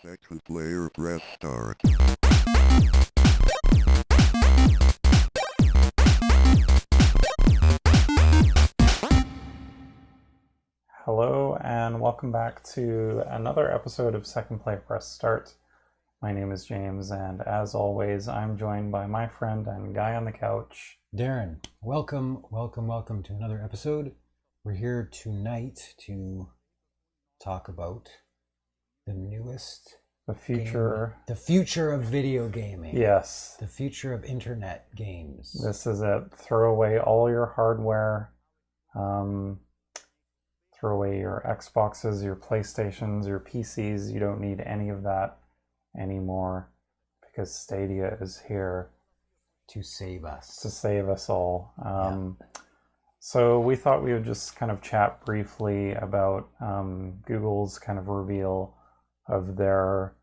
Second player press start. Hello and welcome back to another episode of Second Play Press Start. My name is James, and as always, I'm joined by my friend and guy on the couch, Darren. Welcome to another episode. We're here tonight to talk about the newest the future. The future of video gaming. Yes. The future of internet games. This is it. Throw away all your hardware. Throw away your Xboxes, your PlayStations, your PCs. You don't need any of that anymore because Stadia is here to save us. To save us all. So we thought we would just kind of chat briefly about Google's kind of reveal of their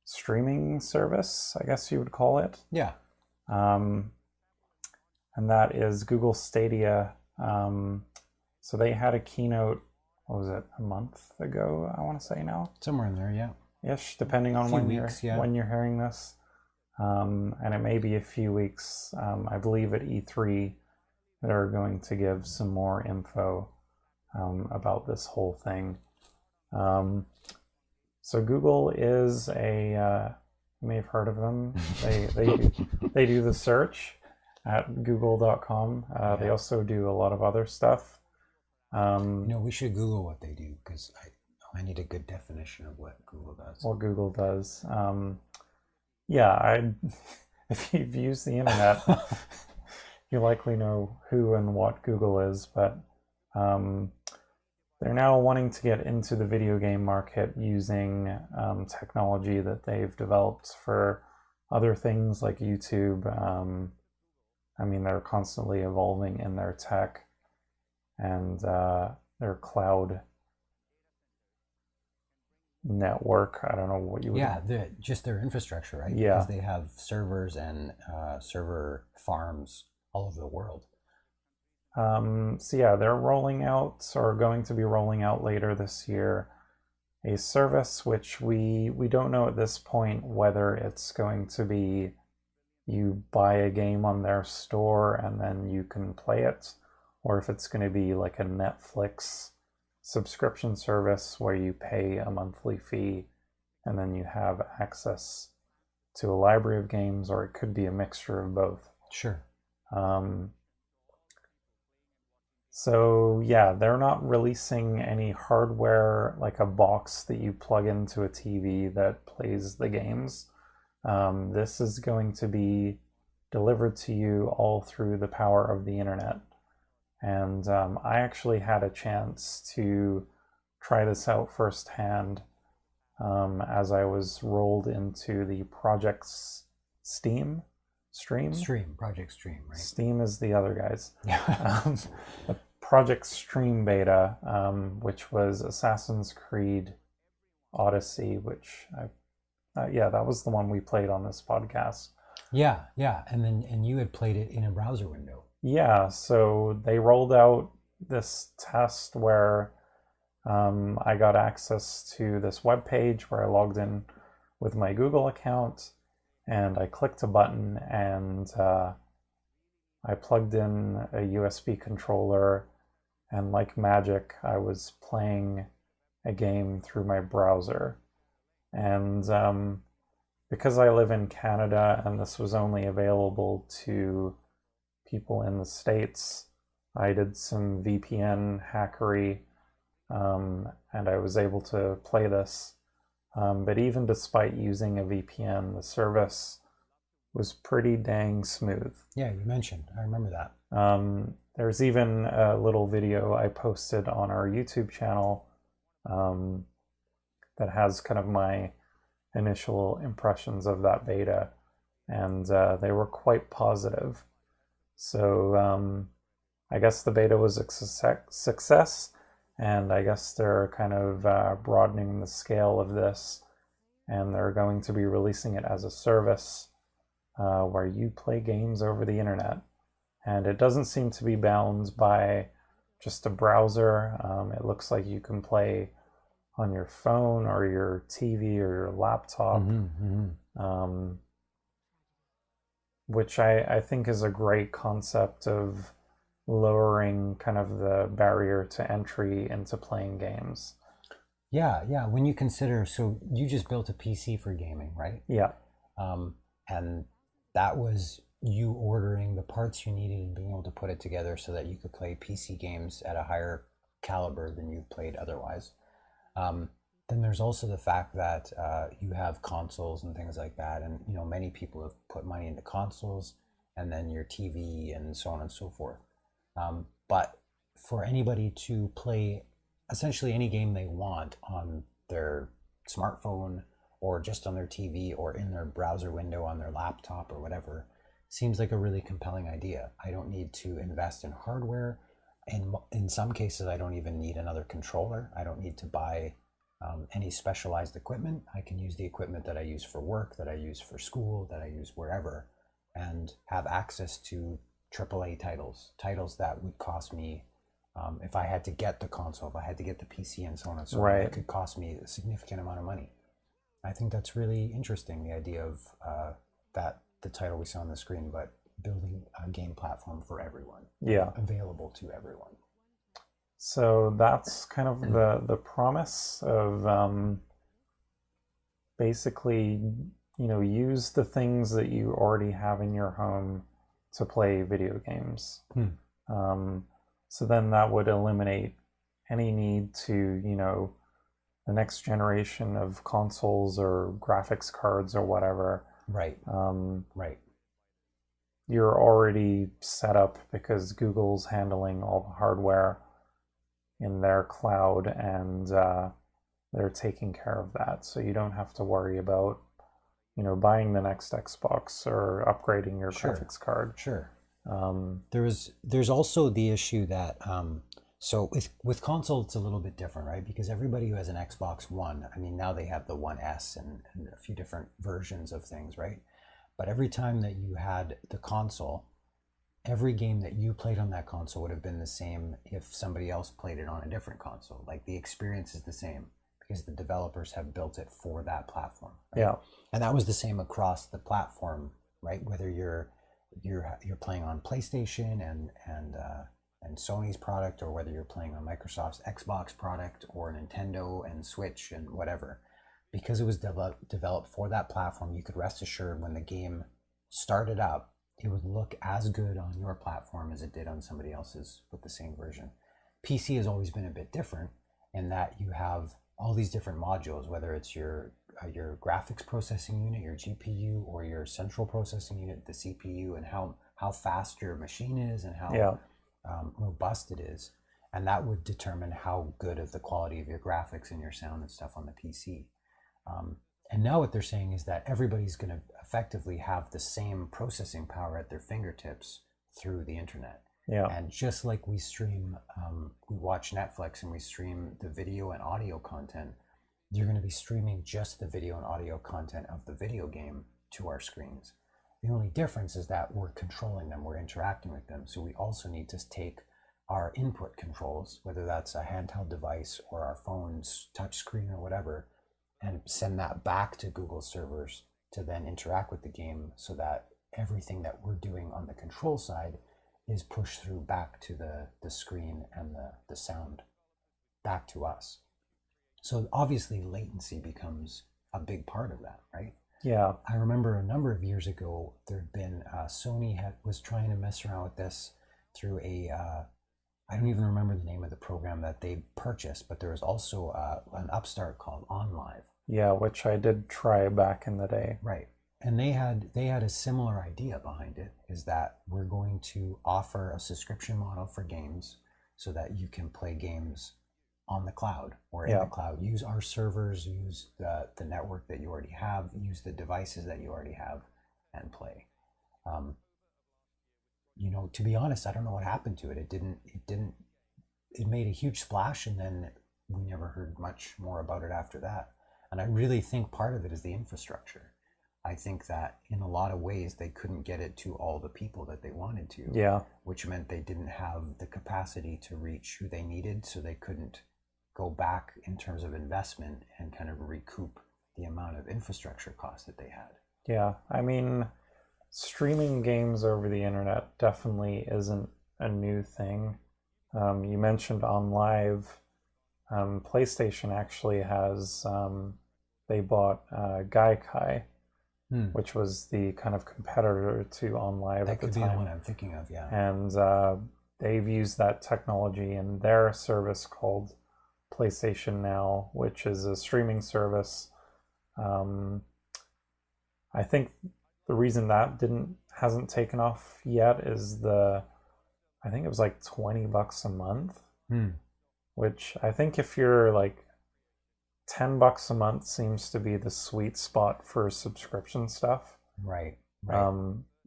streaming service, I guess you would call it. Yeah. And that is Google Stadia. So they had a keynote, what was it, a month ago, I want to say now? Somewhere in there, yeah. Ish, depending on when you're hearing this. And it may be a few weeks, I believe at E3, that are going to give some more info about this whole thing. So Google is you may have heard of them. They do the search at google.com. They also do a lot of other stuff. We should Google what they do because I need a good definition of what Google does. What Google does. If you've used the internet, you likely know who and what Google is, but they're now wanting to get into the video game market using technology that they've developed for other things like YouTube. They're constantly evolving in their tech and their cloud network. I don't know what you would... Yeah, just their infrastructure, right? Yeah. Because they have servers and server farms all over the world. They're rolling out, or going to be rolling out later this year, a service which we don't know at this point whether it's going to be you buy a game on their store and then you can play it, or if it's going to be like a Netflix subscription service where you pay a monthly fee and then you have access to a library of games, or it could be a mixture of both. Sure. They're not releasing any hardware like a box that you plug into a TV that plays the games. This is going to be delivered to you all through the power of the internet. And I actually had a chance to try this out firsthand as I was rolled into the Project Stream, right? Steam is the other guys. Yeah. The Project Stream beta, which was Assassin's Creed Odyssey, which that was the one we played on this podcast. Yeah, and you had played it in a browser window. Yeah, so they rolled out this test where I got access to this web page where I logged in with my Google account, and I clicked a button and I plugged in a USB controller, and like magic, I was playing a game through my browser. And because I live in Canada and this was only available to people in the States, I did some VPN hackery, and I was able to play this. But even despite using a VPN, the service was pretty dang smooth. Yeah, you mentioned. I remember that. There's even a little video I posted on our YouTube channel that has kind of my initial impressions of that beta, and they were quite positive. So I guess the beta was a success, and I guess they're kind of broadening the scale of this, and they're going to be releasing it as a service where you play games over the internet. And it doesn't seem to be bound by just a browser. It looks like you can play on your phone or your TV or your laptop, which I think is a great concept of lowering kind of the barrier to entry into playing games. Yeah. When you consider, so you just built a PC for gaming, right? Yeah. And that was you ordering the parts you needed and being able to put it together so that you could play PC games at a higher caliber than you played otherwise. Then there's also the fact that you have consoles and things like that, and many people have put money into consoles, and then your TV and so on and so forth. But for anybody to play essentially any game they want on their smartphone or just on their TV or in their browser window on their laptop or whatever, seems like a really compelling idea. I don't need to invest in hardware. In some cases, I don't even need another controller. I don't need to buy any specialized equipment. I can use the equipment that I use for work, that I use for school, that I use wherever, and have access to AAA titles that would cost me, if I had to get the console, if I had to get the PC and so on and so on, it could cost me a significant amount of money. I think that's really interesting, the idea of that the title we saw on the screen, but building a game platform for everyone, available to everyone. So that's kind of the promise of basically, use the things that you already have in your home to play video games. So then that would eliminate any need to, the next generation of consoles or graphics cards or whatever. Right. You're already set up because Google's handling all the hardware in their cloud, and they're taking care of that. So you don't have to worry about, buying the next Xbox or upgrading your graphics card. Sure. There's also the issue that so with console it's a little bit different, right? Because everybody who has an Xbox One, I mean, now they have the One S and a few different versions of things, right? But every time that you had the console, every game that you played on that console would have been the same if somebody else played it on a different console. Like, the experience is the same because the developers have built it for that platform. Right? Yeah. And that was the same across the platform, right? Whether you're playing on PlayStation and Sony's product, or whether you're playing on Microsoft's Xbox product or Nintendo and Switch and whatever, because it was developed for that platform, you could rest assured when the game started up, it would look as good on your platform as it did on somebody else's with the same version. PC has always been a bit different in that you have all these different modules, whether it's your graphics processing unit, your GPU, or your central processing unit, the CPU, and how fast your machine is and how robust it is. And that would determine how good of the quality of your graphics and your sound and stuff on the PC. And now what they're saying is that everybody's going to effectively have the same processing power at their fingertips through the internet. Yeah. And just like we stream, we watch Netflix and we stream the video and audio content, you're going to be streaming just the video and audio content of the video game to our screens. The only difference is that we're controlling them, we're interacting with them. So we also need to take our input controls, whether that's a handheld device or our phone's touch screen or whatever, and send that back to Google servers to then interact with the game so that everything that we're doing on the control side is pushed through back to the screen and the sound back to us. So obviously latency becomes a big part of that, right? Yeah. I remember a number of years ago, there'd been Sony was trying to mess around with this through I don't even remember the name of the program that they purchased, but there was also an upstart called OnLive. Yeah, which I did try back in the day. Right. And they had a similar idea behind it, is that we're going to offer a subscription model for games so that you can play games on the cloud or in the cloud. Use our servers, use the network that you already have, use the devices that you already have, and play. To be honest, I don't know what happened to it. It made a huge splash, and then we never heard much more about it after that. And I really think part of it is the infrastructure. I think that in a lot of ways they couldn't get it to all the people that they wanted to. Yeah. Which meant they didn't have the capacity to reach who they needed, so they couldn't go back in terms of investment and kind of recoup the amount of infrastructure costs that they had. Yeah, I mean, streaming games over the internet definitely isn't a new thing. You mentioned on live. PlayStation actually has, they bought Gaikai, which was the kind of competitor to on live at the That could be the time. one I'm thinking of, yeah. And they've used that technology in their service called PlayStation Now, which is a streaming service. I think the reason that hasn't taken off yet is I think it was like $20 a month, which I think if you're like $10 a month seems to be the sweet spot for subscription stuff. Right.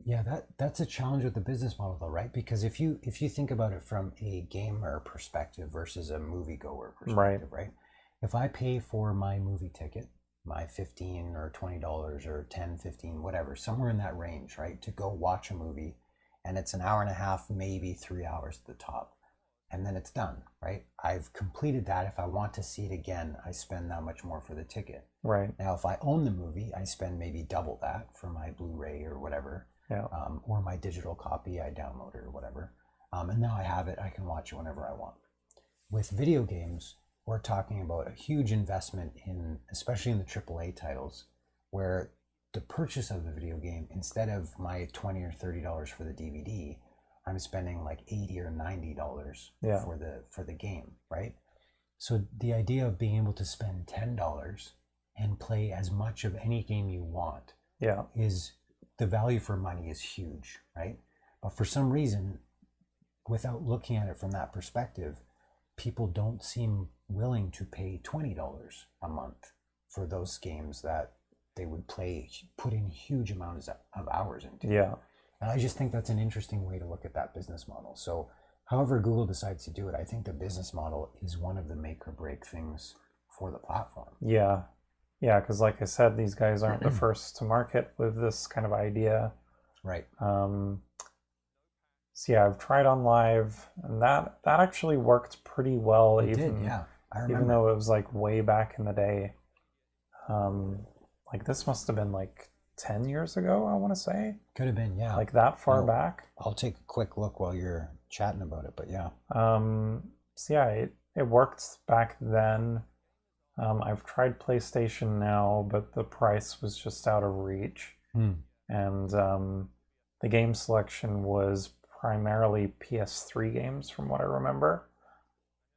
Yeah, that's a challenge with the business model though, right? Because if you think about it from a gamer perspective versus a moviegoer perspective, right? If I pay for my movie ticket, my $15 or $20 or $10, $15, whatever, somewhere in that range, right, to go watch a movie, and it's an hour and a half, maybe 3 hours at the top, and then it's done, right? I've completed that. If I want to see it again, I spend that much more for the ticket. Right. Now, if I own the movie, I spend maybe double that for my Blu-ray or whatever, or my digital copy, I download it or whatever. And now I have it, I can watch it whenever I want. With video games, we're talking about a huge investment in, especially in the AAA titles, where the purchase of the video game, instead of my $20 or $30 for the DVD, I'm spending like $80 or $90 for the game, right? So the idea of being able to spend $10 and play as much of any game you want, is the value for money is huge, right? But for some reason, without looking at it from that perspective, people don't seem willing to pay $20 a month for those games that they would put in huge amounts of hours into. Yeah. And I just think that's an interesting way to look at that business model. So however Google decides to do it, I think the business model is one of the make or break things for the platform. Yeah. Yeah, because like I said, these guys aren't the first to market with this kind of idea. Right. So yeah, I've tried on live, and that actually worked pretty well. It did, yeah. I remember. Even though it was like way back in the day. Like this must have been like 10 years ago, I want to say. Could have been, yeah. Like that far back. I'll take a quick look while you're chatting about it, but yeah. So yeah, it worked back then. I've tried PlayStation Now, but the price was just out of reach. And the game selection was primarily PS3 games, from what I remember.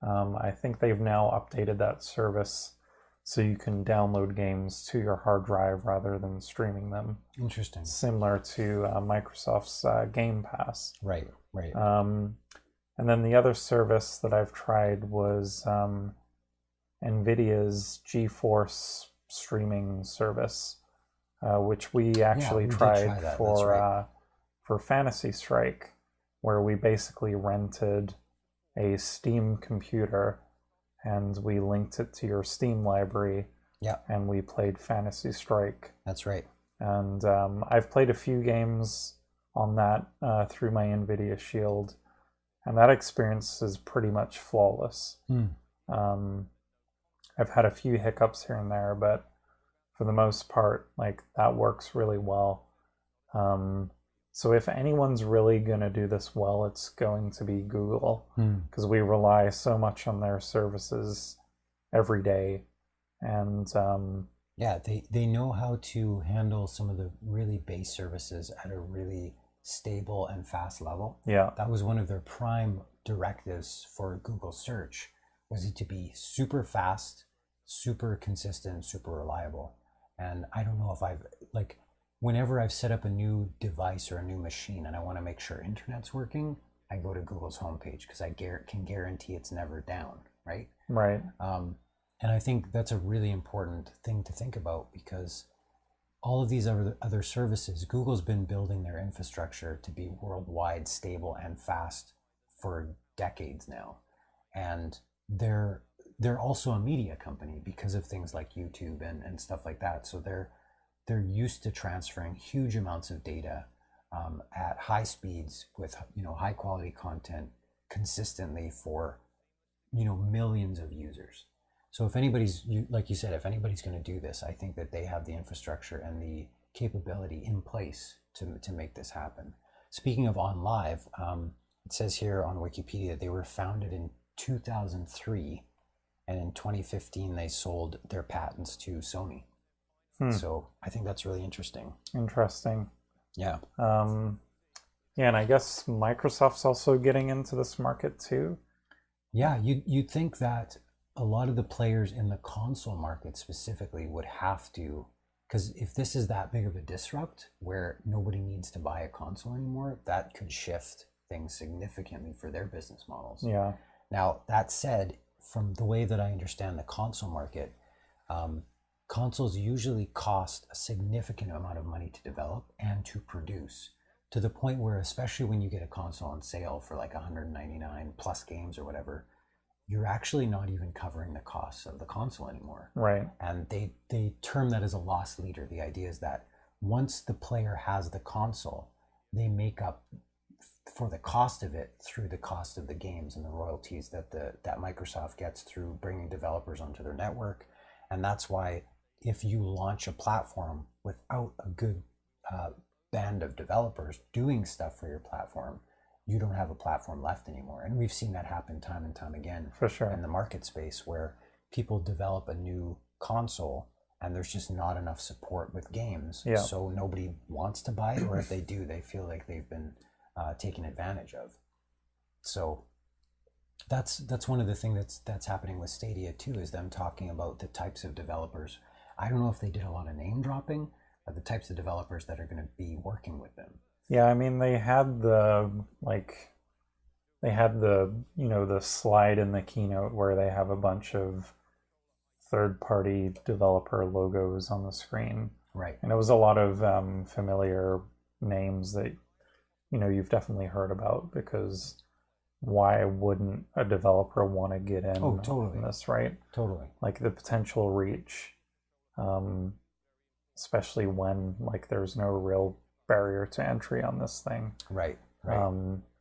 I think they've now updated that service so you can download games to your hard drive rather than streaming them. Interesting. Similar to Microsoft's Game Pass. Right. And then the other service that I've tried was NVIDIA's GeForce streaming service, which we actually tried for Fantasy Strike, where we basically rented a Steam computer and we linked it to your Steam library. Yeah. And we played Fantasy Strike. That's right. And I've played a few games on that through my NVIDIA Shield, and that experience is pretty much flawless. I've had a few hiccups here and there, but for the most part, like that works really well. So if anyone's really going to do this well, it's going to be Google, because we rely so much on their services every day. And they know how to handle some of the really base services at a really stable and fast level. Yeah. That was one of their prime directives for Google search, was it to be super fast, super consistent, super reliable. And I don't know if whenever I've set up a new device or a new machine and I want to make sure internet's working, I go to Google's homepage because I can guarantee it's never down, right? Right. And I think that's a really important thing to think about, because all of these other services, Google's been building their infrastructure to be worldwide, stable, and fast for decades now. And they're also a media company because of things like YouTube and stuff like that. So they're used to transferring huge amounts of data at high speeds with high quality content consistently for millions of users. So if anybody's, like you said, if anybody's going to do this, I think that they have the infrastructure and the capability in place to make this happen. Speaking of OnLive, it says here on Wikipedia they were founded in 2003, and in 2015 they sold their patents to Sony. So I think that's really interesting. Interesting. Yeah. Yeah, and I guess Microsoft's also getting into this market too. Yeah, you'd think that a lot of the players in the console market specifically would have to, because if this is that big of a disrupt where nobody needs to buy a console anymore, that could shift things significantly for their business models. Yeah. Now, that said, from the way that I understand the console market, consoles usually cost a significant amount of money to develop and to produce, to the point where, especially when you get a console on sale for like 199 plus games or whatever, you're actually not even covering the costs of the console anymore. Right. And they term that as a loss leader. The idea is that once the player has the console, they make up for the cost of it through the cost of the games and the royalties that Microsoft gets through bringing developers onto their network. And that's why if you launch a platform without a good band of developers doing stuff for your platform, you don't have a platform left anymore. And we've seen that happen time and time again. For sure. In the market space, where people develop a new console and there's just not enough support with games. Yeah. So nobody wants to buy it, or if they do, they feel like they've been taken advantage of. So that's one of the things that's happening with Stadia too, is them talking about the types of developers. I don't know if they did a lot of name dropping, but the types of developers that are going to be working with them. Yeah, I mean, they had the the slide in the keynote where they have a bunch of third-party developer logos on the screen. Right. And it was a lot of familiar names that you've definitely heard about, because why wouldn't a developer want to get in on this, right? Totally. Like the potential reach, especially when there's no real barrier to entry on this thing. Right.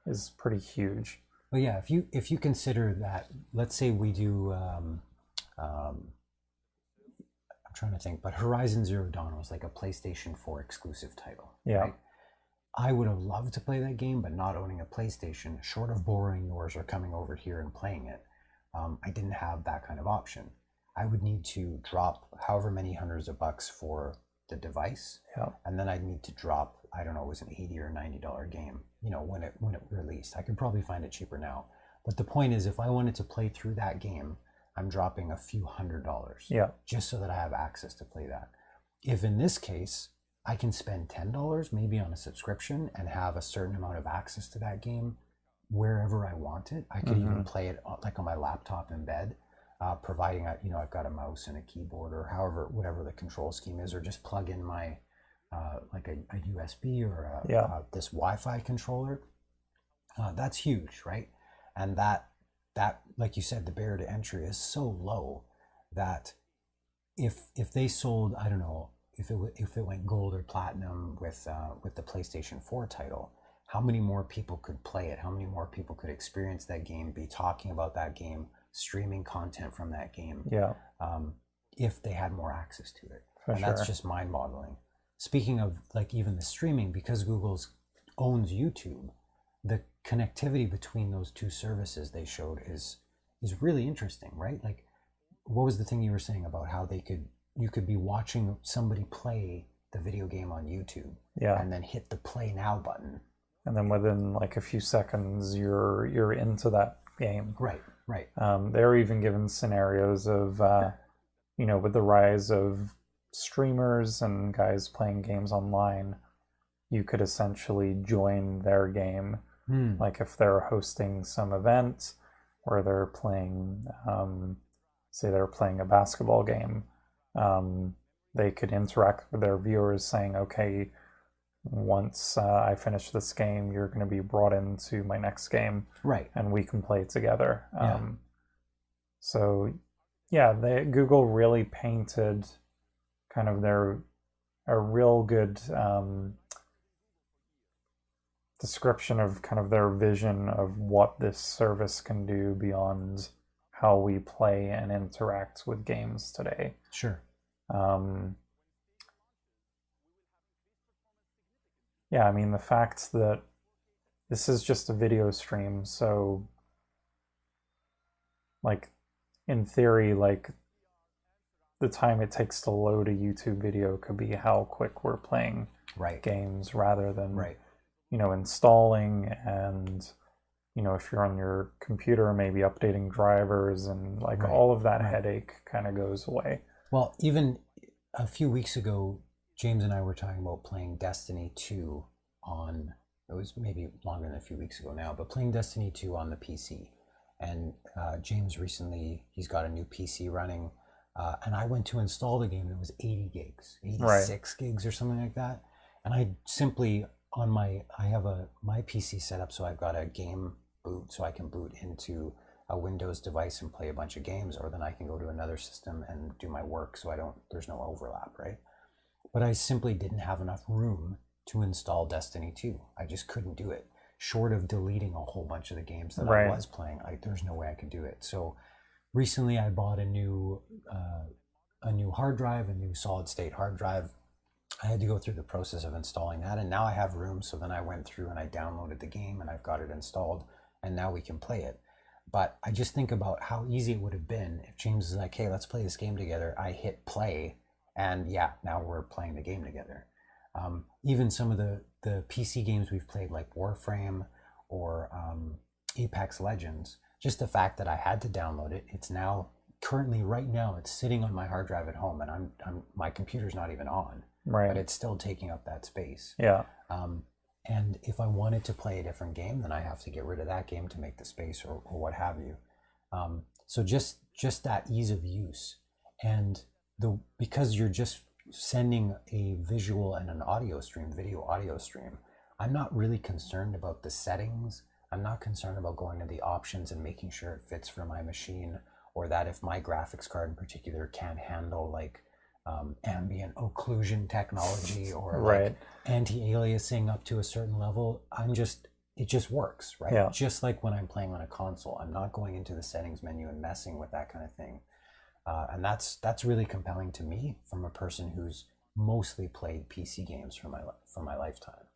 Is pretty huge. But yeah, if you consider that, let's say we do, I'm trying to think, but Horizon Zero Dawn was like a PlayStation 4 exclusive title. Yeah. Right? I would have loved to play that game, but not owning a PlayStation, short of borrowing yours or coming over here and playing it, I didn't have that kind of option. I would need to drop however many hundreds of bucks for the device, and then I'd need to drop, I don't know, it was an $80 or $90 game, when it released. I could probably find it cheaper now, but the point is, if I wanted to play through that game, I'm dropping a few $100s, just so that I have access to play that. If in this case I can spend $10 maybe on a subscription and have a certain amount of access to that game wherever I want it, I could even play it like on my laptop in bed, providing I've got a mouse and a keyboard, or whatever the control scheme is, or just plug in my like a USB or this Wi-Fi controller. That's huge, right? And that like you said, the barrier to entry is so low that if they sold, I don't know, if it went gold or platinum with the PlayStation 4 title, how many more people could play it? How many more people could experience that game, be talking about that game, streaming content from that game? If they had more access to it. That's just mind-boggling. Speaking of even the streaming, because Google owns YouTube, the connectivity between those two services they showed is really interesting, right? Like, what was the thing you were saying about how you could be watching somebody play the video game on YouTube, and then hit the play now button, and then within a few seconds you're into that game. Right. They're even given scenarios of with the rise of streamers and guys playing games online, you could essentially join their game. Like if they're hosting some event where they're playing, say they're playing a basketball game, they could interact with their viewers saying, okay, once I finish this game, you're going to be brought into my next game, right? And we can play together. So yeah, Google really painted kind of a real good description of kind of their vision of what this service can do beyond how we play and interact with games today. Sure. Yeah, I mean, the fact that this is just a video stream, so like in theory, like the time it takes to load a YouTube video could be how quick we're playing Right. games rather than, Right. installing and, if you're on your computer, maybe updating drivers and like Right. all of that Right. headache kind of goes away. Well, even a few weeks ago, James and I were talking about playing Destiny 2 on, it was maybe longer than a few weeks ago now, but playing Destiny 2 on the PC. And James recently, he's got a new PC running, and I went to install the game and it was 80 gigs, 86 gigs or something like that. And I simply, I have my PC set up so I've got a game boot so I can boot into a Windows device and play a bunch of games, or then I can go to another system and do my work so there's no overlap, right? But I simply didn't have enough room to install Destiny 2. I just couldn't do it. Short of deleting a whole bunch of the games that I was playing, there's no way I could do it. So recently I bought a new hard drive, a new solid state hard drive. I had to go through the process of installing that, and now I have room. So then I went through and I downloaded the game and I've got it installed, and now we can play it. But I just think about how easy it would have been if James is like, hey, let's play this game together. I hit play, and yeah, now we're playing the game together. Even some of the PC games we've played, like Warframe or Apex Legends, just the fact that I had to download it, it's now currently right now it's sitting on my hard drive at home, and my computer's not even on, but it's still taking up that space. Yeah. And if I wanted to play a different game, then I have to get rid of that game to make the space or what have you. So just that ease of use, and because you're just sending a visual and an audio stream, video audio stream, I'm not really concerned about the settings. I'm not concerned about going to the options and making sure it fits for my machine, or that if my graphics card in particular can't handle like ambient occlusion technology or like anti-aliasing up to a certain level. It just works, right? Yeah. Just like when I'm playing on a console, I'm not going into the settings menu and messing with that kind of thing. And that's really compelling to me from a person who's mostly played PC games for my lifetime.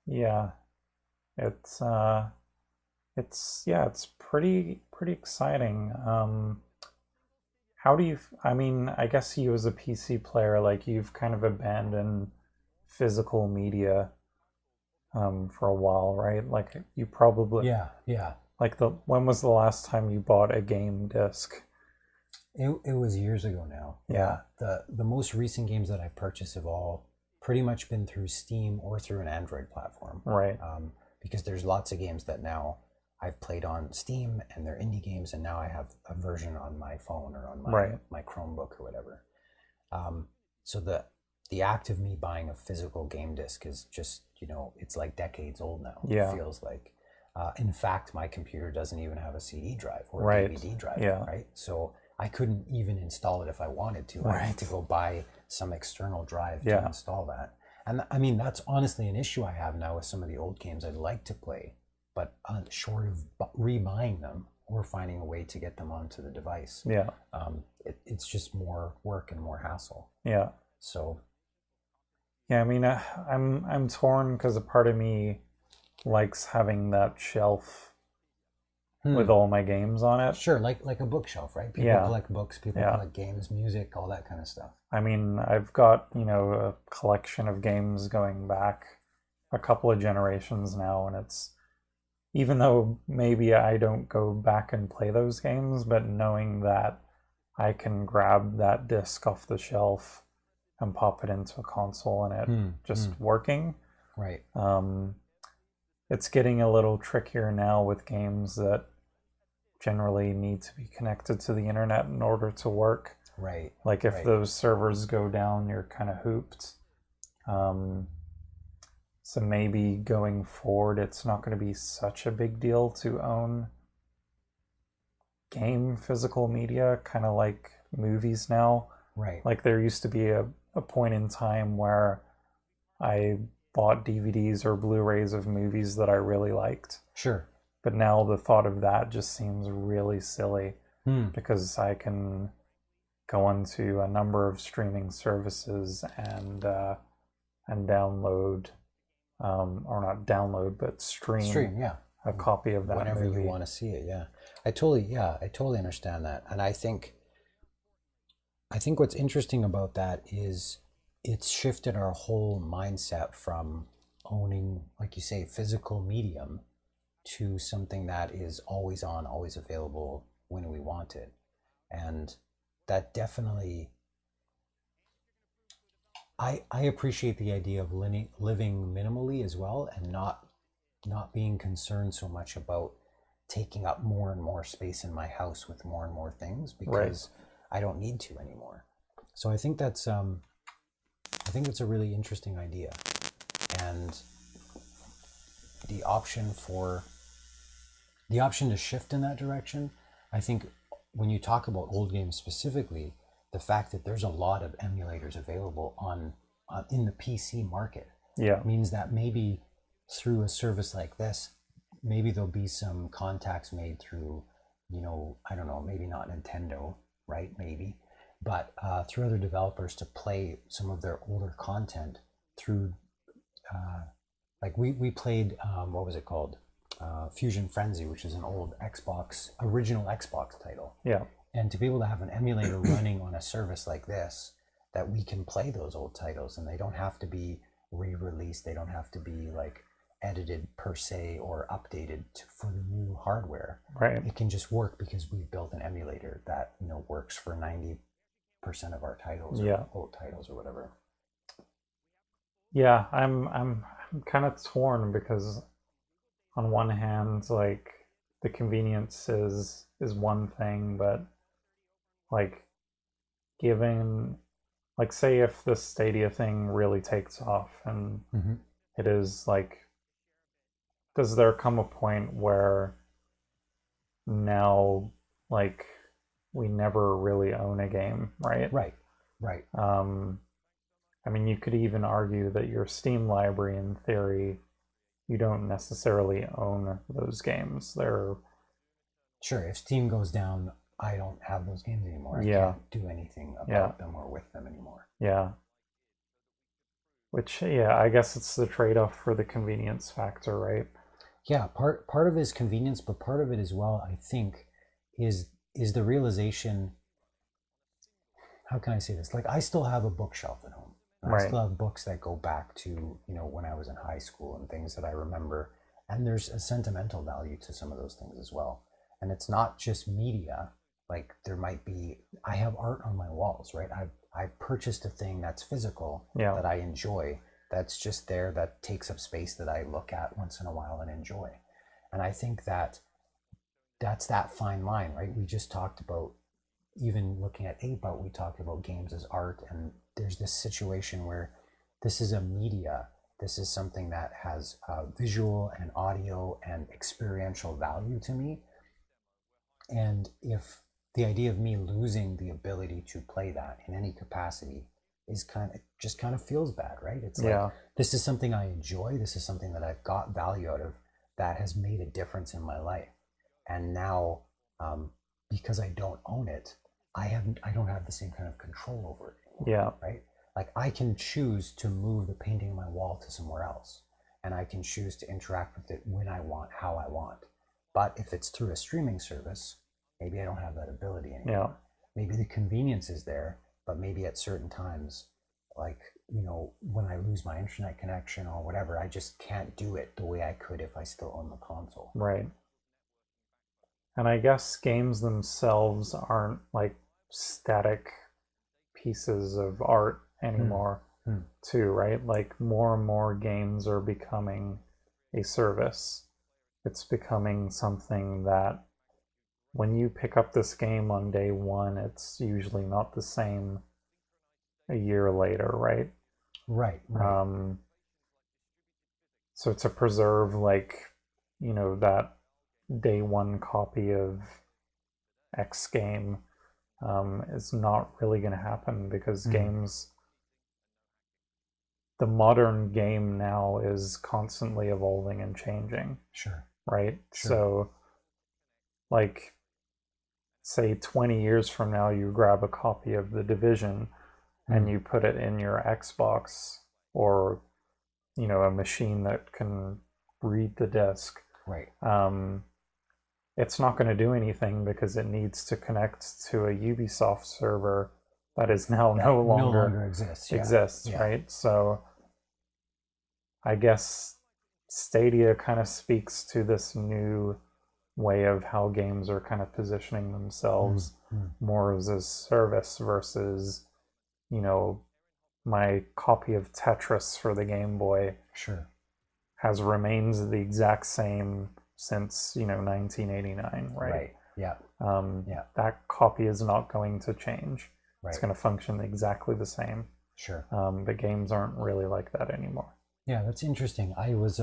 Yeah, it's pretty exciting. How do you? I mean, I guess you as a PC player, like you've kind of abandoned physical media for a while, right? Like you probably yeah. Like when was the last time you bought a game disc? It was years ago now. Yeah. The most recent games that I've purchased have all pretty much been through Steam or through an Android platform. Right. Because there's lots of games that now I've played on Steam and they're indie games, and now I have a version on my phone or on my Chromebook or whatever. So the act of me buying a physical game disc is just, it's like decades old now. Yeah. It feels like. In fact, my computer doesn't even have a CD drive or a Right. DVD drive, Yeah. right? So I couldn't even install it if I wanted to. I had to go buy some external drive to install that. And I mean, that's honestly an issue I have now with some of the old games I'd like to play, but short of rebuying them or finding a way to get them onto the device. Yeah. It's just more work and more hassle. Yeah. So. Yeah, I mean, I'm torn because a part of me likes having that shelf with all my games on it. Sure, like a bookshelf, right? People collect books, people collect games, music, all that kind of stuff. I mean, I've got, a collection of games going back a couple of generations now, and it's, even though maybe I don't go back and play those games, but knowing that I can grab that disc off the shelf and pop it into a console and it just working. Right. It's getting a little trickier now with games that generally need to be connected to the internet in order to work. Right. Like if those servers go down, you're kind of hooped. So maybe going forward, it's not going to be such a big deal to own game physical media, kind of like movies now. Right. Like there used to be a point in time where I bought DVDs or Blu-rays of movies that I really liked. Sure. But now the thought of that just seems really silly Hmm. because I can go onto a number of streaming services and download, or not download, but stream Yeah. a copy of that Whenever movie. you want to see it. Yeah. I totally understand that. And I think what's interesting about that is it's shifted our whole mindset from owning, like you say, physical medium to something that is always on, always available when we want it. And that definitely, I appreciate the idea of living minimally as well, and not being concerned so much about taking up more and more space in my house with more and more things, because I don't need to anymore. So I think that's a really interesting idea, and the option to shift in that direction. I think when you talk about old games specifically, the fact that there's a lot of emulators available on in the PC market means that maybe through a service like this, maybe there'll be some contacts made through, I don't know, maybe not Nintendo, right? Maybe, but through other developers to play some of their older content through, like we played, what was it called? Fusion Frenzy, which is an old original Xbox title. Yeah. And to be able to have an emulator running on a service like this, that we can play those old titles and they don't have to be re-released, they don't have to be like edited per se or updated for the new hardware. Right. It can just work because we've built an emulator that works for 90% of our titles, or old titles, or whatever. Yeah, I'm kind of torn because on one hand, like, the convenience is one thing, but like, given, like, say if the Stadia thing really takes off and it is like, does there come a point where now, like, we never really own a game, right? Right. I mean, you could even argue that your Steam library, in theory, you don't necessarily own those games. They're Sure, if Steam goes down, I don't have those games anymore. I can't do anything about them or with them anymore. Yeah. Which, I guess it's the trade-off for the convenience factor, right? Yeah, part of it is convenience, but part of it as well, I think, is the realization. How can I say this? Like, I still have a bookshelf at home. I still have books that go back to, when I was in high school, and things that I remember. And there's a sentimental value to some of those things as well. And it's not just media. Like, there might be, I have art on my walls, right? I've purchased a thing that's physical that I enjoy, that's just there, that takes up space, that I look at once in a while and enjoy. And I think that that's that fine line, right? We just talked about, even looking at 8-Bit, we talked about games as art, and there's this situation where this is a media, this is something that has visual and audio and experiential value to me. And if the idea of me losing the ability to play that in any capacity is kind of feels bad, right? It's like, this is something I enjoy, this is something that I've got value out of, that has made a difference in my life. And now, because I don't own it, I don't have the same kind of control over it anymore, right? Like, I can choose to move the painting on my wall to somewhere else, and I can choose to interact with it when I want, how I want. But if it's through a streaming service, maybe I don't have that ability anymore. Maybe the convenience is there, but maybe at certain times, like, when I lose my internet connection or whatever, I just can't do it the way I could if I still own the console. Right. And I guess games themselves aren't like static pieces of art anymore, too, right? Like, more and more games are becoming a service. It's becoming something that when you pick up this game on day one, it's usually not the same a year later, right? Right. So to preserve, like, that day one copy of X game is not really going to happen, because games, the modern game now is constantly evolving and changing. Sure. right? Sure. So, like, say 20 years from now, you grab a copy of The Division and you put it in your Xbox or, a machine that can read the disc. Right. It's not going to do anything because it needs to connect to a Ubisoft server that is now no longer exists. Yeah. right? So I guess Stadia kind of speaks to this new way of how games are kind of positioning themselves more as a service versus, my copy of Tetris for the Game Boy Sure. has remains the exact same since 1989, right? Right. Yeah. Yeah. That copy is not going to change. Right. It's going to function exactly the same. Sure. But games aren't really like that anymore. Yeah, that's interesting. I was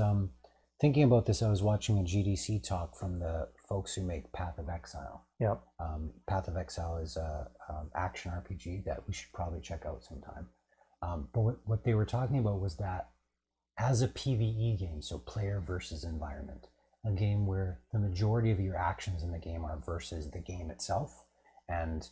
thinking about this. I was watching a GDC talk from the folks who make Path of Exile. Yep. Path of Exile is a action RPG that we should probably check out sometime. But what they were talking about was that as a PvE game, so player versus environment, a game where the majority of your actions in the game are versus the game itself and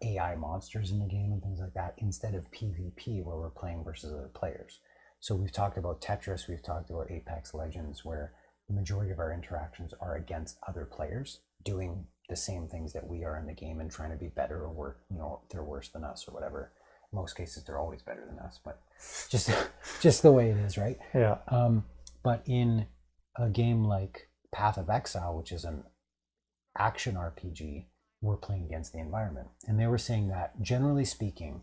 AI monsters in the game and things like that, instead of PvP where we're playing versus other players. So we've talked about Tetris, we've talked about Apex Legends, where the majority of our interactions are against other players doing the same things that we are in the game and trying to be better, or they're worse than us or whatever. In most cases, they're always better than us, but just the way it is, right? Yeah. But in a game like Path of Exile, which is an action RPG, we're playing against the environment. And they were saying that, generally speaking,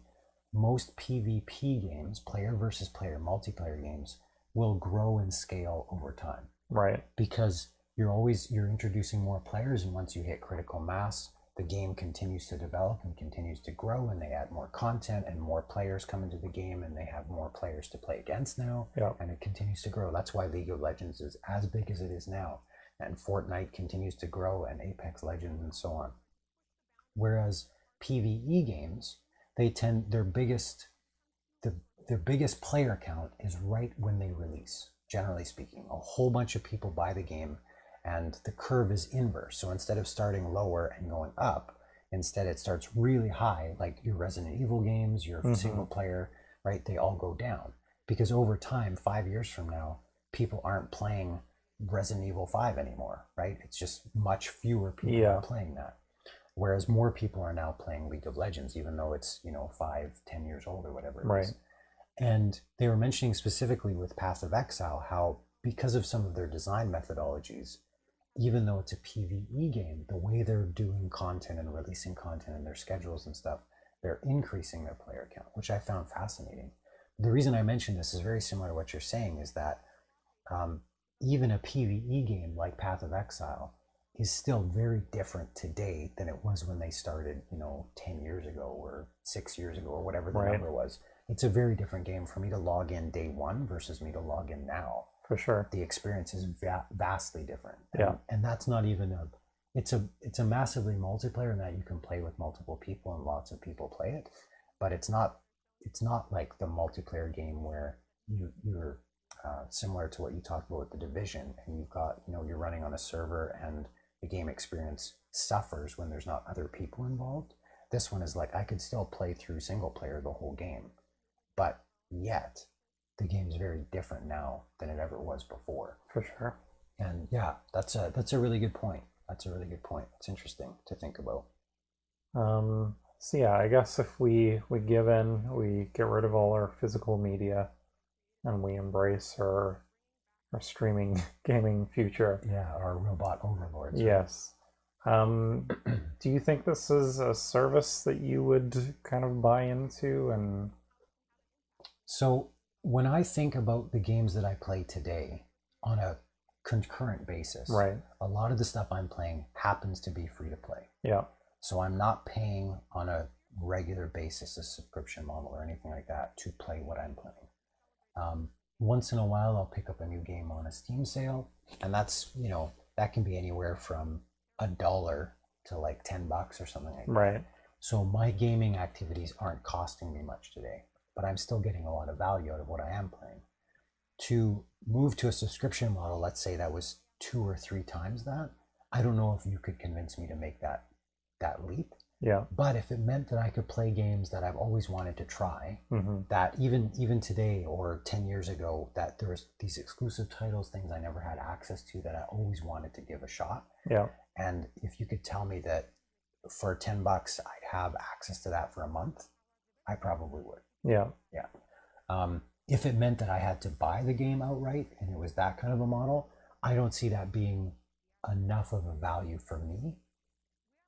most PvP games, player versus player, multiplayer games, will grow and scale over time. Right. Because you're introducing more players, and once you hit critical mass, the game continues to develop and continues to grow, and they add more content and more players come into the game, and they have more players to play against now. Yeah. And it continues to grow. That's why League of Legends is as big as it is now, and Fortnite continues to grow, and Apex Legends, and so on. Whereas PvE games, their biggest player count is right when they release. Generally speaking, a whole bunch of people buy the game, and the curve is inverse. So instead of starting lower and going up, instead it starts really high, like your Resident Evil games, your single player, right? They all go down because over time, 5 years from now, people aren't playing Resident Evil 5 anymore, right? It's just much fewer people are playing that. Whereas more people are now playing League of Legends, even though it's 5-10 years old or whatever it is. And they were mentioning specifically with Path of Exile how, because of some of their design methodologies, even though it's a PvE game, the way they're doing content and releasing content and their schedules and stuff, they're increasing their player count, which I found fascinating. The reason I mentioned this is very similar to what you're saying, is that even a PvE game like Path of Exile is still very different today than it was when they started, 10 years ago or 6 years ago or whatever the number was. It's a very different game for me to log in day one versus me to log in now. For sure. The experience is vastly different. And that's not even it's a massively multiplayer in that you can play with multiple people and lots of people play it, but it's not like the multiplayer game where you're similar to what you talked about with The Division, and you've got, you're running on a server and the game experience suffers when there's not other people involved. This one is like, I could still play through single player the whole game, but yet the game's very different now than it ever was before. For sure. And yeah, that's a really good point. That's a really good point. It's interesting to think about. So yeah, I guess if we give in, we get rid of all our physical media, and we embrace our streaming gaming future. Yeah, our robot overlords. Yes. Do you think this is a service that you would kind of buy into? And so when I think about the games that I play today on a concurrent basis, right, a lot of the stuff I'm playing happens to be free to play. Yeah. So I'm not paying on a regular basis a subscription model or anything like that to play what I'm playing. Once in a while, I'll pick up a new game on a Steam sale, and that's, that can be anywhere from $1 to like $10 or something like that. Right. So my gaming activities aren't costing me much today, but I'm still getting a lot of value out of what I am playing. To move to a subscription model, let's say that was 2 or 3 times that, I don't know if you could convince me to make that leap. Yeah. But if it meant that I could play games that I've always wanted to try, Mm-hmm. that even today or 10 years ago, that there was these exclusive titles, things I never had access to that I always wanted to give a shot. Yeah. And if you could tell me that for $10 I'd have access to that for a month, I probably would. Yeah. Yeah. If it meant that I had to buy the game outright and it was that kind of a model, I don't see that being enough of a value for me,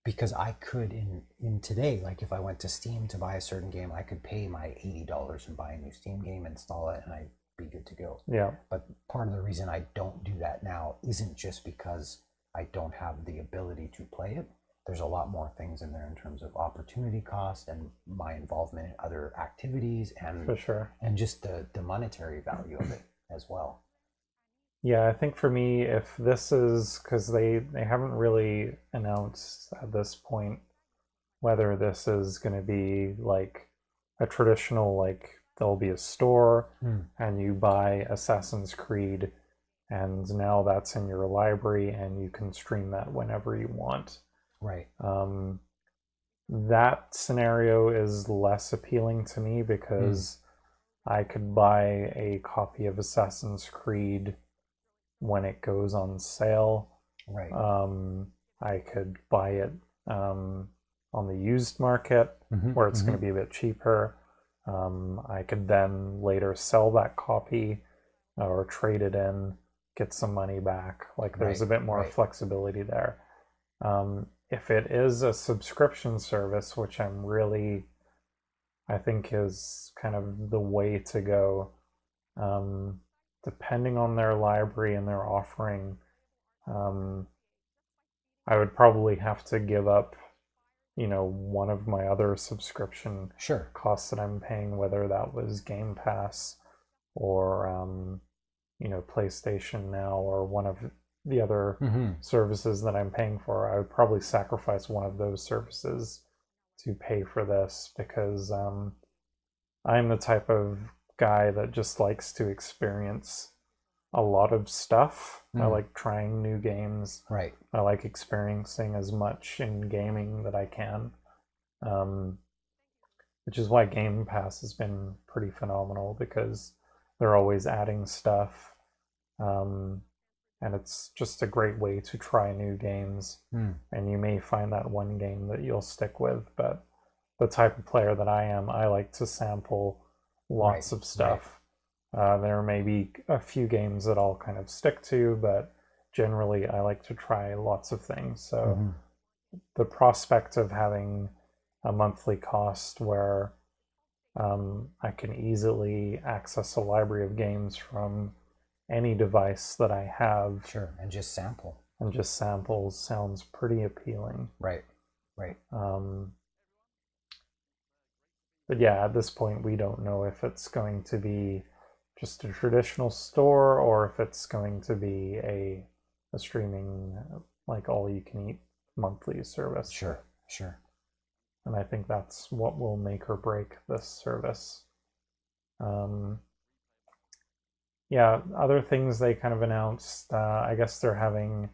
because I could in today, like if I went to Steam to buy a certain game, I could pay my $80 and buy a new Steam game, install it, and I'd be good to go. Yeah. But part of the reason I don't do that now isn't just because I don't have the ability to play it. There's a lot more things in there in terms of opportunity cost and my involvement in other activities, and For sure. and just the monetary value of it as well. Yeah, I think for me, if this is, because they haven't really announced at this point whether this is going to be like a traditional, like there'll be a store and you buy Assassin's Creed and now that's in your library and you can stream that whenever you want. Right. That scenario is less appealing to me because I could buy a copy of Assassin's Creed when it goes on sale. Right. I could buy it on the used market where it's going to be a bit cheaper. I could then later sell that copy or trade it in, get some money back. Like there's a bit more flexibility there. If it is a subscription service, which I think is kind of the way to go, depending on their library and their offering, I would probably have to give up, one of my other subscription costs that I'm paying, whether that was Game Pass or, PlayStation Now or one of the other services that I'm paying for. I would probably sacrifice one of those services to pay for this because I'm the type of guy that just likes to experience a lot of stuff. I like trying new games. Right. I like experiencing as much in gaming that I can, which is why Game Pass has been pretty phenomenal because they're always adding stuff, and it's just a great way to try new games. And you may find that one game that you'll stick with, but the type of player that I am, I like to sample lots of stuff. There may be a few games that I'll kind of stick to, but generally I like to try lots of things. So the prospect of having a monthly cost where I can easily access a library of games from any device that I have. Sure, and just sample. And just samples sounds pretty appealing. Right. But yeah, at this point, we don't know if it's going to be just a traditional store or if it's going to be a streaming, like all-you-can-eat monthly service. Sure. And I think that's what will make or break this service. Yeah, other things they kind of announced, I guess they're having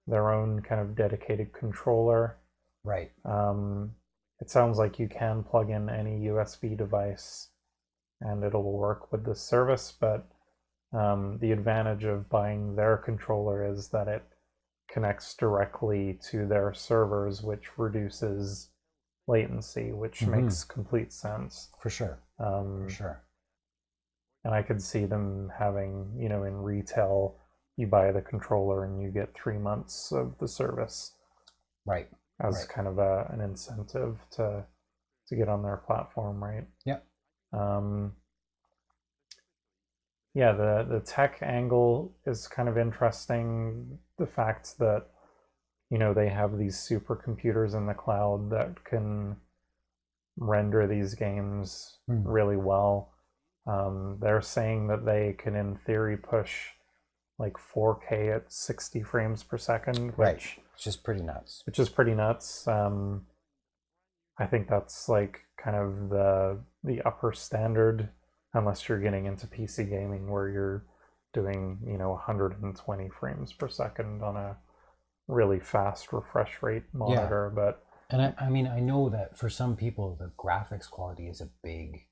their own kind of dedicated controller. Right. It sounds like you can plug in any USB device and it'll work with this service, but the advantage of buying their controller is that it connects directly to their servers, which reduces latency, which makes complete sense. For sure. And I could see them having, in retail, you buy the controller and you get 3 months of the service. Right. As kind of an incentive to get on their platform, right? Yeah. Yeah, the tech angle is kind of interesting. The fact that, they have these supercomputers in the cloud that can render these games really well. They're saying that they can, in theory, push like 4K at 60 frames per second, which is pretty nuts. I think that's like kind of the upper standard, unless you're getting into PC gaming where you're doing 120 frames per second on a really fast refresh rate monitor. But and I mean, I know that for some people the graphics quality is a big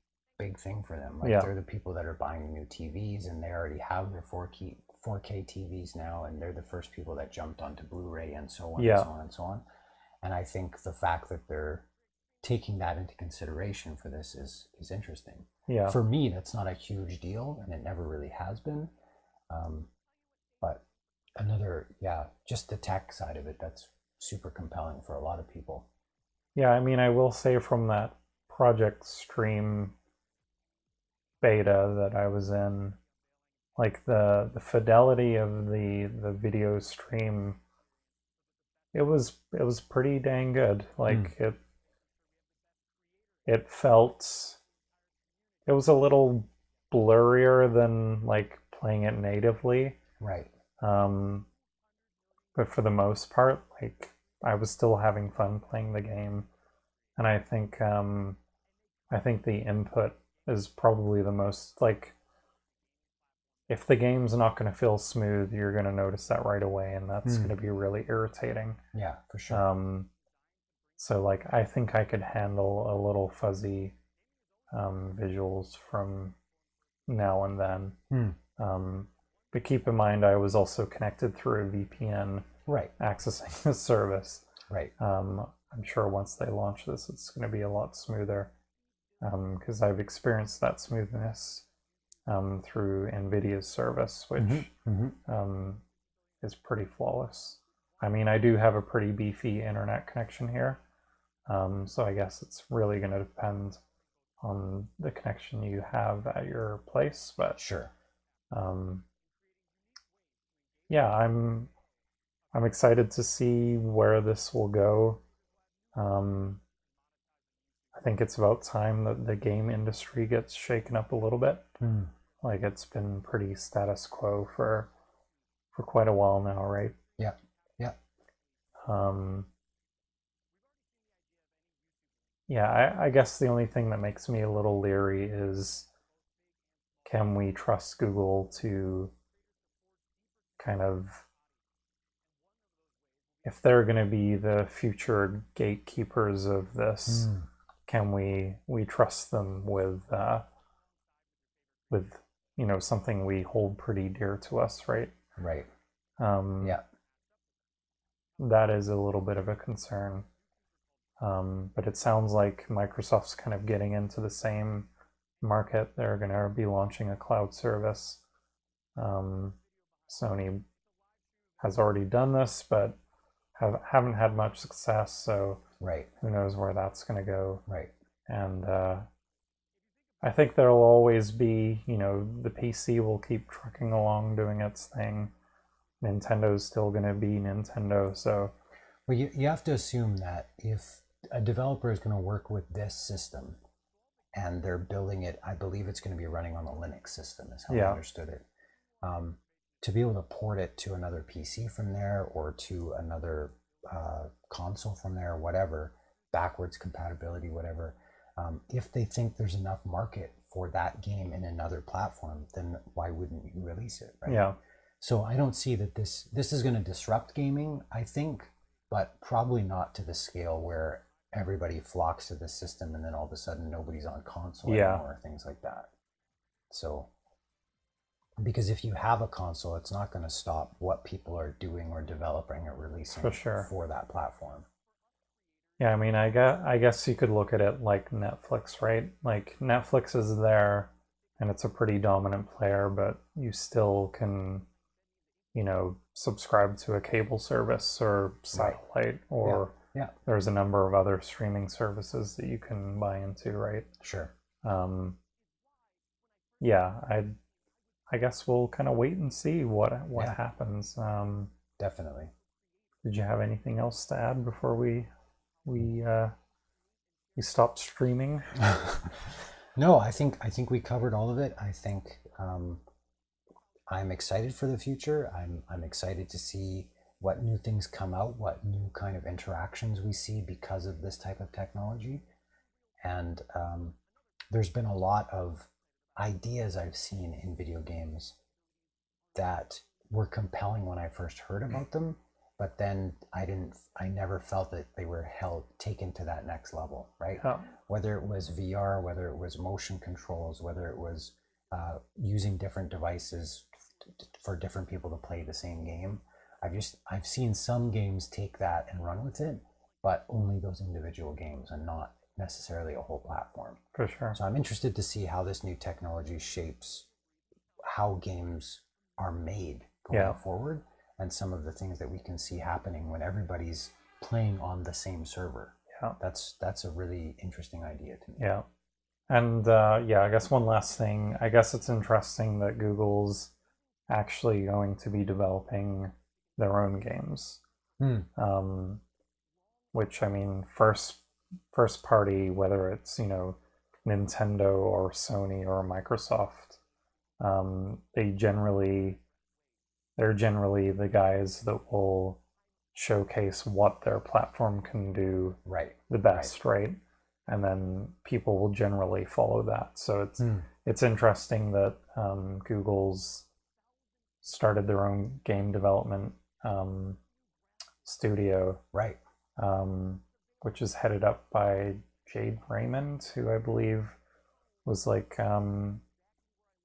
thing for them. Like they're the people that are buying new TVs and they already have their 4K TVs now, and they're the first people that jumped onto Blu-ray and so on and so on and so on. And I think the fact that they're taking that into consideration for this is interesting. Yeah. For me, that's not a huge deal, and it never really has been. But another, just the tech side of it, that's super compelling for a lot of people. Yeah, I mean, I will say from that Project Stream beta that I was in, like the fidelity of the video stream, it was pretty dang good. Like it felt, it was a little blurrier than like playing it natively. Right. But for the most part, like I was still having fun playing the game, and I think the input is probably the most, like, if the game's not going to feel smooth, you're going to notice that right away, and that's going to be really irritating. Yeah, for sure. So like I think I could handle a little fuzzy visuals from now and then. But keep in mind, I was also connected through a VPN, right, accessing the service. Right. I'm sure once they launch this, it's going to be a lot smoother, because I've experienced that smoothness through NVIDIA's service, which is pretty flawless. I mean, I do have a pretty beefy internet connection here, so I guess it's really going to depend on the connection you have at your place. But sure. Yeah, I'm excited to see where this will go. I think it's about time that the game industry gets shaken up a little bit. Like it's been pretty status quo for quite a while now, right? Yeah. Yeah, I guess the only thing that makes me a little leery is, can we trust Google to kind of, if they're going to be the future gatekeepers of this, can we trust them with something we hold pretty dear to us, right? Right. That is a little bit of a concern. But it sounds like Microsoft's kind of getting into the same market. They're going to be launching a cloud service. Sony has already done this, but haven't had much success. So who knows where that's going to go? Right. And I think there'll always be, the PC will keep trucking along doing its thing. Nintendo's still going to be Nintendo. So, well, you have to assume that if a developer is going to work with this system and they're building it, I believe it's going to be running on the Linux system, is how I understood it. To be able to port it to another PC from there or to another console from there, whatever, backwards compatibility, whatever. If they think there's enough market for that game in another platform, then why wouldn't you release it, right? Yeah. So I don't see that this is going to disrupt gaming, I think, but probably not to the scale where everybody flocks to the system and then all of a sudden nobody's on console anymore, things like that. So, because if you have a console, it's not going to stop what people are doing or developing or releasing for that platform. Yeah, I mean, I guess you could look at it like Netflix, right? Like Netflix is there and it's a pretty dominant player, but you still can, subscribe to a cable service or satellite, or there's a number of other streaming services that you can buy into, right? Sure. Yeah, I guess we'll kind of wait and see what happens. Definitely. Did you have anything else to add before we stop streaming? No, I think we covered all of it. I think I'm excited for the future. I'm excited to see what new things come out, what new kind of interactions we see because of this type of technology. And there's been a lot of ideas I've seen in video games that were compelling when I first heard about them, but then I never felt that they were taken to that next level, right? Yeah. Whether it was VR, whether it was motion controls, whether it was using different devices for different people to play the same game. I've seen some games take that and run with it, but only those individual games and not necessarily a whole platform. For sure. So I'm interested to see how this new technology shapes how games are made going forward, and some of the things that we can see happening when everybody's playing on the same server. Yeah. That's a really interesting idea to me. Yeah. And I guess one last thing. I guess it's interesting that Google's actually going to be developing their own games. Which, I mean, first party, whether it's, Nintendo or Sony or Microsoft, they're generally the guys that will showcase what their platform can do the best, right? And then people will generally follow that. So it's interesting that Google's started their own game development studio, right? Which is headed up by Jade Raymond, who I believe was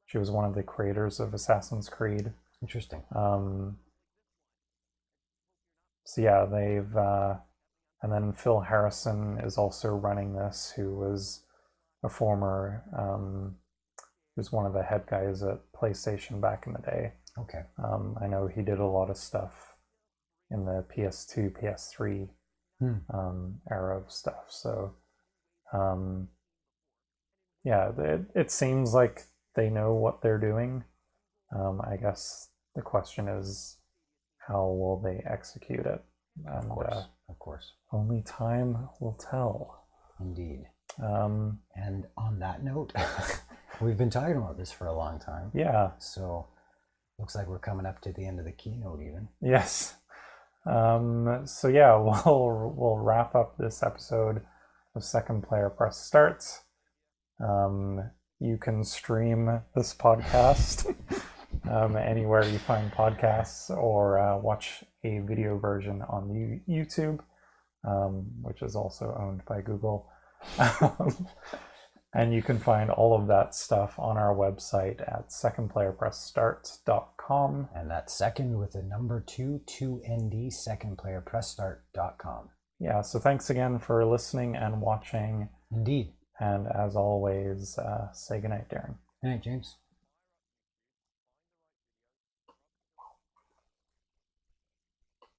she was one of the creators of Assassin's Creed. Interesting. So yeah, they've and then Phil Harrison is also running this, who was a former who's one of the head guys at PlayStation back in the day. Okay. I know he did a lot of stuff in the PS2, PS3 era of stuff. So it seems like they know what they're doing. I guess the question is, how will they execute it? And, of course. Only time will tell. Indeed. And on that note, we've been talking about this for a long time. Yeah. So looks like we're coming up to the end of the keynote even. Yes. So yeah, we'll wrap up this episode of Second Player Press Start. You can stream this podcast anywhere you find podcasts, or watch a video version on YouTube, which is also owned by Google. And you can find all of that stuff on our website at secondplayerpressstart.com. And that's second with the number 2 ND, secondplayerpressstart.com. Yeah, so thanks again for listening and watching. Indeed. And as always, say goodnight, Darren. Good night, James.